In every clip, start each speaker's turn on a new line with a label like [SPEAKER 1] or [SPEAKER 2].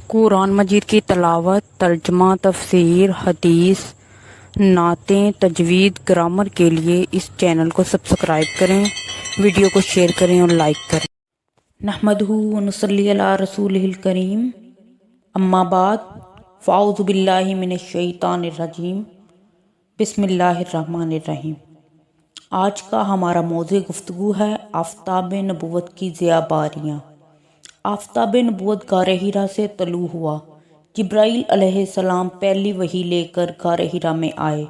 [SPEAKER 1] قرآن مجید کی تلاوت، ترجمہ، تفسیر، حدیث، نعتیں، تجوید، گرامر کے لیے اس چینل کو سبسکرائب کریں، ویڈیو کو شیئر کریں اور لائک کریں۔ نحمدہ و نصلی علی رسولہ الکریم، اما بعد، فاعوذ باللہ من الشیطان الرجیم، بسم اللہ الرحمن الرحیم۔ آج کا ہمارا موضوع گفتگو ہے آفتاب نبوت کی ضیاء باریاں۔ آفتاب نبوت غار حرا سے طلوع ہوا۔ جبرائیل علیہ السلام پہلی وحی لے کر غار حرا میں آئے۔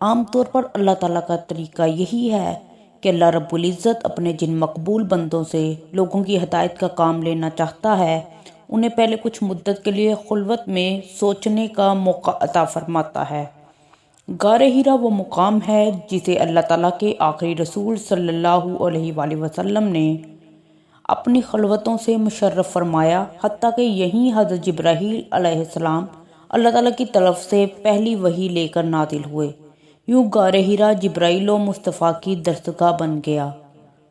[SPEAKER 1] عام طور پر اللہ تعالیٰ کا طریقہ یہی ہے کہ اللہ رب العزت اپنے جن مقبول بندوں سے لوگوں کی ہدایت کا کام لینا چاہتا ہے، انہیں پہلے کچھ مدت کے لیے خلوت میں سوچنے کا موقع عطا فرماتا ہے۔ غار حرا وہ مقام ہے جسے اللہ تعالیٰ کے آخری رسول صلی اللہ علیہ وآلہ وسلم نے اپنی خلوتوں سے مشرف فرمایا، حتیٰ کہ یہیں حضرت جبرائیل علیہ السلام اللہ تعالیٰ کی طرف سے پہلی وحی لے کر نازل ہوئے۔ یوں غار حرا جبرائیل و مصطفیٰ کی درسگاہ بن گیا۔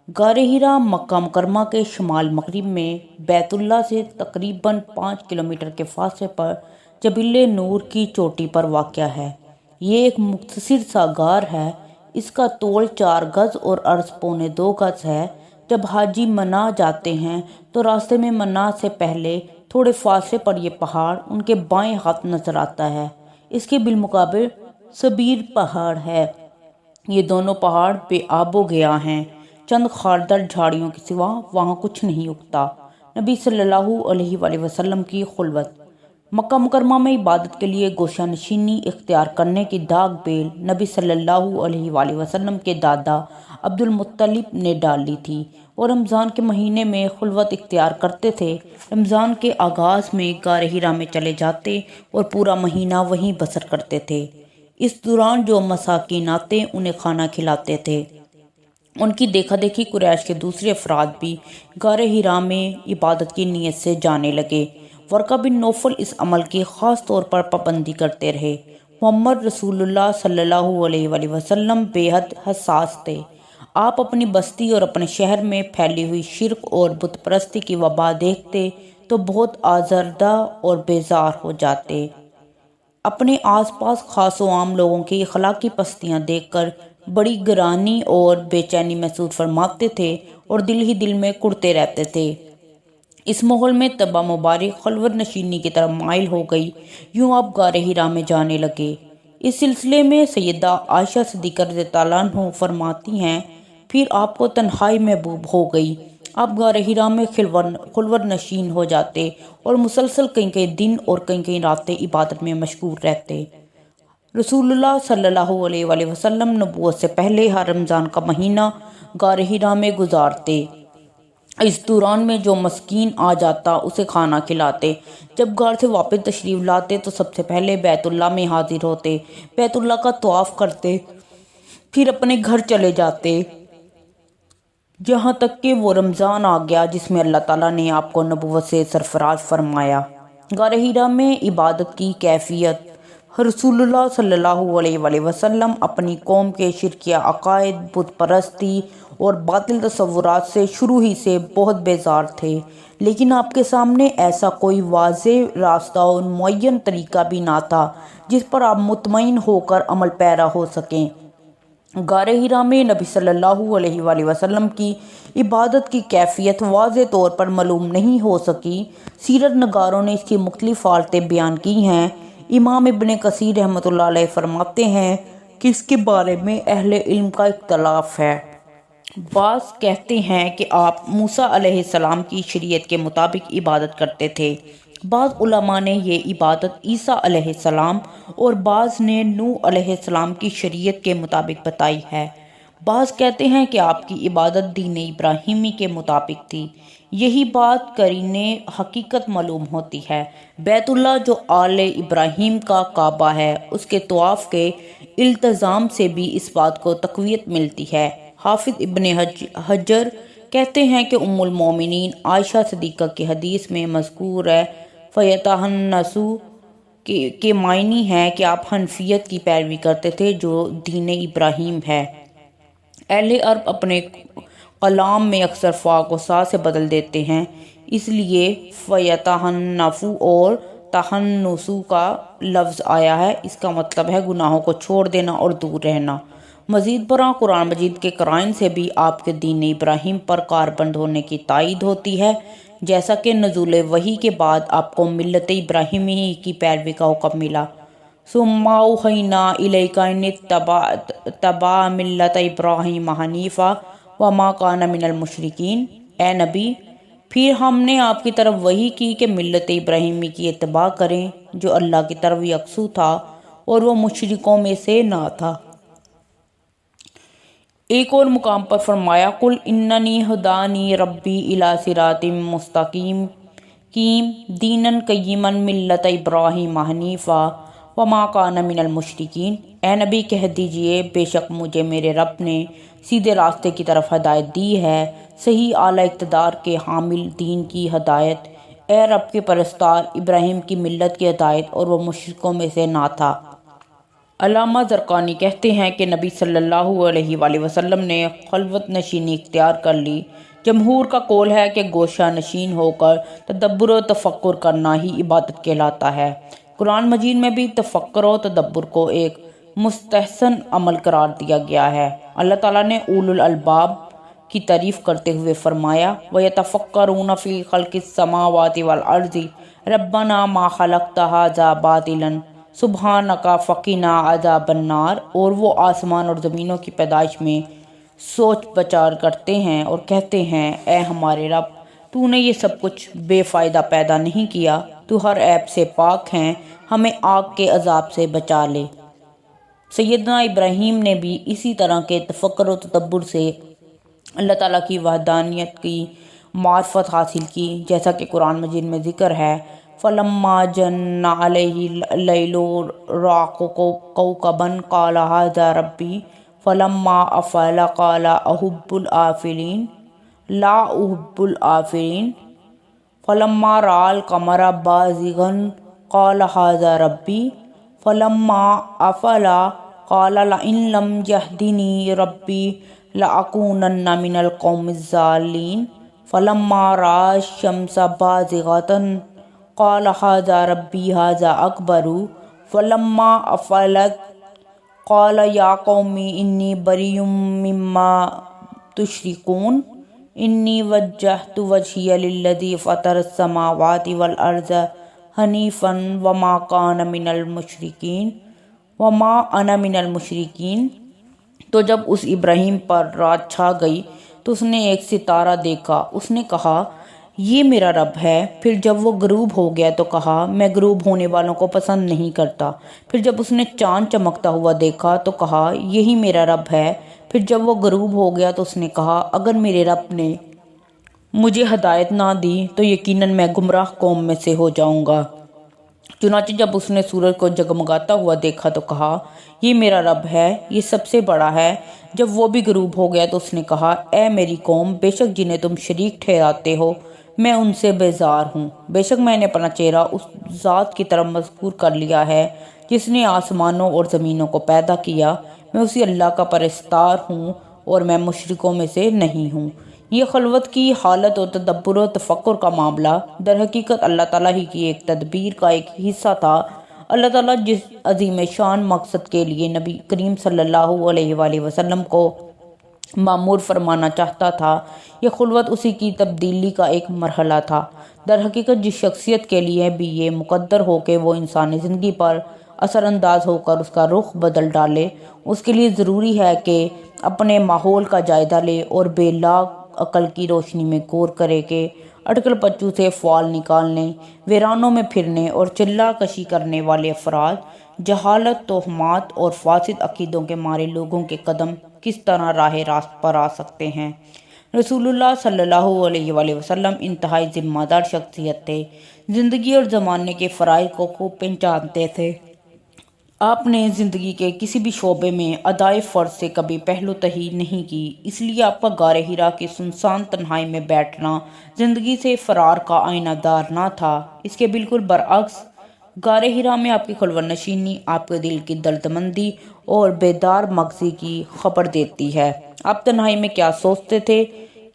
[SPEAKER 1] غار حرا مکہ مکرمہ کے شمال مغرب میں بیت اللہ سے تقریباً 5 کلومیٹر کے فاصلے پر جبل نور کی چوٹی پر واقع ہے۔ یہ ایک مختصر سا غار ہے۔ اس کا طول 4 گز اور عرض پونے 2 گز ہے۔ جب حاجی منا جاتے ہیں تو راستے میں منا سے پہلے تھوڑے فاصلے پر یہ پہاڑ ان کے بائیں ہاتھ نظر آتا ہے۔ اس کے بالمقابل سبیر پہاڑ ہے۔ یہ دونوں پہاڑ بے آب و گیا ہیں۔ چند خاردار جھاڑیوں کے سوا وہاں کچھ نہیں اگتا۔ نبی صلی اللہ علیہ وآلہ وسلم کی خلوت۔ مکہ مکرمہ میں عبادت کے لیے گوشہ نشینی اختیار کرنے کی داغ بیل نبی صلی اللہ علیہ وآلہ وسلم کے دادا عبد المطلب نے ڈال لی تھی، اور رمضان کے مہینے میں خلوت اختیار کرتے تھے۔ رمضان کے آغاز میں غار حرا میں چلے جاتے اور پورا مہینہ وہیں بسر کرتے تھے۔ اس دوران جو مساکین آتے انہیں کھانا کھلاتے تھے۔ ان کی دیکھا دیکھی قریش کے دوسرے افراد بھی غار حرا میں عبادت کی نیت سے جانے لگے۔ ورقہ بن نوفل اس عمل کی خاص طور پر پابندی کرتے رہے۔ محمد رسول اللہ صلی اللہ علیہ وآلہ وسلم بے حد حساس تھے۔ آپ اپنی بستی اور اپنے شہر میں پھیلی ہوئی شرک اور بت پرستی کی وبا دیکھتے تو بہت آزردہ اور بیزار ہو جاتے۔ اپنے آس پاس خاص و عام لوگوں کی اخلاقی پستیاں دیکھ کر بڑی گرانی اور بے چینی محسوس فرماتے تھے اور دل ہی دل میں کڑتے رہتے تھے۔ اس ماحول میں طبع مبارک خلوت نشینی کی طرف مائل ہو گئی۔ یوں آپ غار حرا میں جانے لگے۔ اس سلسلے میں سیدہ عائشہ صدیقہ رضی اللہ عنہ فرماتی ہیں، پھر آپ کو تنہائی محبوب ہو گئی۔ آپ غار حرا میں خلوت نشین ہو جاتے اور مسلسل کئی دن اور کئی راتیں عبادت میں مشغول رہتے۔ رسول اللہ صلی اللہ علیہ وآلہ وسلم نبوت سے پہلے ہر رمضان کا مہینہ غار حرا میں گزارتے۔ اس دوران میں جو مسکین آ جاتا اسے کھانا کھلاتے۔ جب غار سے واپس تشریف لاتے تو سب سے پہلے بیت اللہ میں حاضر ہوتے، بیت اللہ کا طواف کرتے، پھر اپنے گھر چلے جاتے، یہاں تک کہ وہ رمضان آ گیا جس میں اللہ تعالیٰ نے آپ کو نبوت سے سرفراز فرمایا۔ غار حرا میں عبادت کی کیفیت۔ رسول اللہ صلی اللہ علیہ وآلہ وسلم اپنی قوم کے شرکیہ عقائد، بت پرستی اور باطل تصورات سے شروع ہی سے بہت بیزار تھے، لیکن آپ کے سامنے ایسا کوئی واضح راستہ اور معین طریقہ بھی نہ تھا جس پر آپ مطمئن ہو کر عمل پیرا ہو سکیں۔ غار حرا میں نبی صلی اللہ علیہ وآلہ وسلم کی عبادت کی کیفیت واضح طور پر معلوم نہیں ہو سکی۔ سیرت نگاروں نے اس کی مختلف حالتیں بیان کی ہیں۔ امام ابن کثیر رحمۃ اللہ علیہ فرماتے ہیں کہ اس کے بارے میں اہل علم کا اختلاف ہے۔ بعض کہتے ہیں کہ آپ موسیٰ علیہ السلام کی شریعت کے مطابق عبادت کرتے تھے۔ بعض علماء نے یہ عبادت عیسیٰ علیہ السلام اور بعض نے نوح علیہ السلام کی شریعت کے مطابق بتائی ہے۔ بعض کہتے ہیں کہ آپ کی عبادت دین ابراہیمی کے مطابق تھی۔ یہی بات قرینِ حقیقت معلوم ہوتی ہے۔ بیت اللہ جو آل ابراہیم کا کعبہ ہے، اس کے طواف کے التزام سے بھی اس بات کو تقویت ملتی ہے۔ حافظ ابن حجر کہتے ہیں کہ ام المومنین عائشہ صدیقہ کی حدیث میں مذکور ہے فَيَتَحَنَّسُ کے معنی ہے کہ آپ حنفیت کی پیروی کرتے تھے جو دین ابراہیم ہے۔ اہل عرب اپنے کلام میں اکثر فا کو سا سے بدل دیتے ہیں، اس لیے فیتحنفو اور تحنسو کا لفظ آیا ہے۔ اس کا مطلب ہے گناہوں کو چھوڑ دینا اور دور رہنا۔ مزید برآں قرآن مجید کے قرائن سے بھی آپ کے دین ابراہیم پر کاربند ہونے کی تائید ہوتی ہے، جیسا کہ نزول وحی کے بعد آپ کو ملت ابراہیمی کی پیروی کا حکم ملا۔ ثم اوحینا الیک ان اتبع ملت ابراہیم حنیفا وما کان من المشرکین۔ اے نبی، پھر ہم نے آپ کی طرف وحی کی کہ ملت ابراہیمی کی اتباع کریں، جو اللہ کی طرف یکسو تھا اور وہ مشرکوں میں سے نہ تھا۔ ایک اور مقام پر فرمایا قل اننی ہدانی ربی الی صراط مستقیم دینا قیما ملت ابراہیم حنیفا وما کان من المشرکین۔ اے نبی کہہ دیجئے بے شک مجھے میرے رب نے سیدھے راستے کی طرف ہدایت دی ہے، صحیح اعلیٰ اقتدار کے حامل دین کی ہدایت۔ اے رب کے پرستار، ابراہیم کی ملت کی ہدایت اور وہ مشرکوں میں سے نہ تھا۔ علامہ زرقانی کہتے ہیں کہ نبی صلی اللہ علیہ وآلہ وسلم نے خلوت نشینی اختیار کر لی۔ جمہور کا قول ہے کہ گوشہ نشین ہو کر تدبر و تفکر کرنا ہی عبادت کہلاتا ہے۔ قرآن مجید میں بھی تفکر و تدبر کو ایک مستحسن عمل قرار دیا گیا ہے۔ اللہ تعالیٰ نے اولو الالباب کی تعریف کرتے ہوئے فرمایا وَيَتَفَكَّرُونَ فِي خَلْقِ السَّمَاوَاتِ وَالْأَرْضِ رَبَّنَا مَا خَلَقْتَ هَٰذَا بَاطِلًا سُبْحَانَكَ فَقِنَا عَذَابَ النَّارِ۔ اور وہ آسمان اور زمینوں کی پیدائش میں سوچ بچار کرتے ہیں اور کہتے ہیں اے ہمارے رب، تو نے یہ سب کچھ بے فائدہ پیدا نہیں کیا، تو ہر عیب سے پاک ہیں، ہمیں آگ کے عذاب سے بچا لے۔ سیدنا ابراہیم نے بھی اسی طرح کے تفکر و تدبر سے اللہ تعالیٰ کی وحدانیت کی معرفت حاصل کی، جیسا کہ قرآن مجید میں ذکر ہے فَلَمَّا جَنَّ عَلَيْهِ اللَّيْلُ رَأَى كَوْكَبًا قَالَ هَٰذَا رَبِّي فَلَمَّا أَفَلَ قَالَ أَحُبُّ الْآفِلِينَ لَا أُحِبُّ الْآفِلِينَ فَلَمَّا رَأَى الْقَمَرَ بَازِغًا قَالَ هَٰذَا رَبِّي فَلَمَّا أَفَلَ قَالَ لَئِن لَّمْ يَهْدِنِي رَبِّي لَأَكُونَنَّ مِنَ الْقَوْمِ الضَّالِّينَ فَلَمَّا رَأَى الشَّمْسَ بَازِغَةً قَالَ هَٰذَا رَبِّي هَٰذَا أَكْبَرُ فَلَمَّا أَفَلَتْ قَالَ يَا قَوْمِ إِنِّي بَرِيءٌ مِّمَّا تُشْرِكُونَ إِنِّي وَجَّهْتُ وَجْهِيَ لِلَّذِي فَطَرَ السَّمَاوَاتِ وَالْأَرْضَ حَنِيفًا وَمَا كَانَ مِنَ الْمُشْرِكِينَ وَمَا أَنَا مِنَ الْمُشْرِكِينَ۔ تو جب اس ابراہیم پر رات چھا گئی تو اس نے ایک ستارہ دیکھا، اس نے کہا یہ میرا رب ہے۔ پھر جب وہ غروب ہو گیا تو کہا میں غروب ہونے والوں کو پسند نہیں کرتا۔ پھر جب اس نے چاند چمکتا ہوا دیکھا تو کہا یہی میرا رب ہے۔ پھر جب وہ غروب ہو گیا تو اس نے کہا اگر میرے رب نے مجھے ہدایت نہ دی تو یقیناً میں گمراہ قوم میں سے ہو جاؤں گا۔ چنانچہ جب اس نے سورج کو جگمگاتا ہوا دیکھا تو کہا یہ میرا رب ہے، یہ سب سے بڑا ہے۔ جب وہ بھی غروب ہو گیا تو اس نے کہا اے میری قوم، بے شک جنہیں تم شریک ٹھہراتے ہو میں ان سے بیزار ہوں۔ بے شک میں نے اپنا چہرہ اس ذات کی طرف مذکور کر لیا ہے جس نے آسمانوں اور زمینوں کو پیدا کیا، میں اسی اللہ کا پرستار ہوں اور میں مشرکوں میں سے نہیں ہوں۔ یہ خلوت کی حالت اور تدبر و تفکر کا معاملہ در حقیقت اللہ تعالیٰ ہی کی ایک تدبیر کا ایک حصہ تھا۔ اللہ تعالیٰ جس عظیم شان مقصد کے لیے نبی کریم صلی اللہ علیہ وآلہ وسلم کو معمور فرمانا چاہتا تھا، یہ خلوت اسی کی تبدیلی کا ایک مرحلہ تھا۔ در حقیقت جس شخصیت کے لیے بھی یہ مقدر ہو کہ وہ انسانی زندگی پر اثر انداز ہو کر اس کا رخ بدل ڈالے، اس کے لیے ضروری ہے کہ اپنے ماحول کا جائزہ لے اور بے لاگ عقل کی روشنی میں غور کرے کہ اٹکل پچو سے فال نکالنے، ویرانوں میں پھرنے اور چلہ کشی کرنے والے افراد، جہالت، توہمات اور فاسد عقیدوں کے مارے لوگوں کے قدم کس طرح راہ راست پر آ سکتے ہیں۔ رسول اللہ صلی اللہ علیہ وآلہ وسلم انتہائی ذمہ دار شخصیت تھے، زندگی اور زمانے کے فرائض کو خوب پہچانتے تھے۔ آپ نے زندگی کے کسی بھی شعبے میں ادائے فرض سے کبھی پہلو تہی نہیں کی، اس لیے آپ کا غار حرا کی سنسان تنہائی میں بیٹھنا زندگی سے فرار کا آئینہ دار نہ تھا۔ اس کے بالکل برعکس غار حرا میں آپ کی خلوت نشینی آپ کے دل کی دردمندی اور بیدار مغزی کی خبر دیتی ہے۔ آپ تنہائی میں کیا سوچتے تھے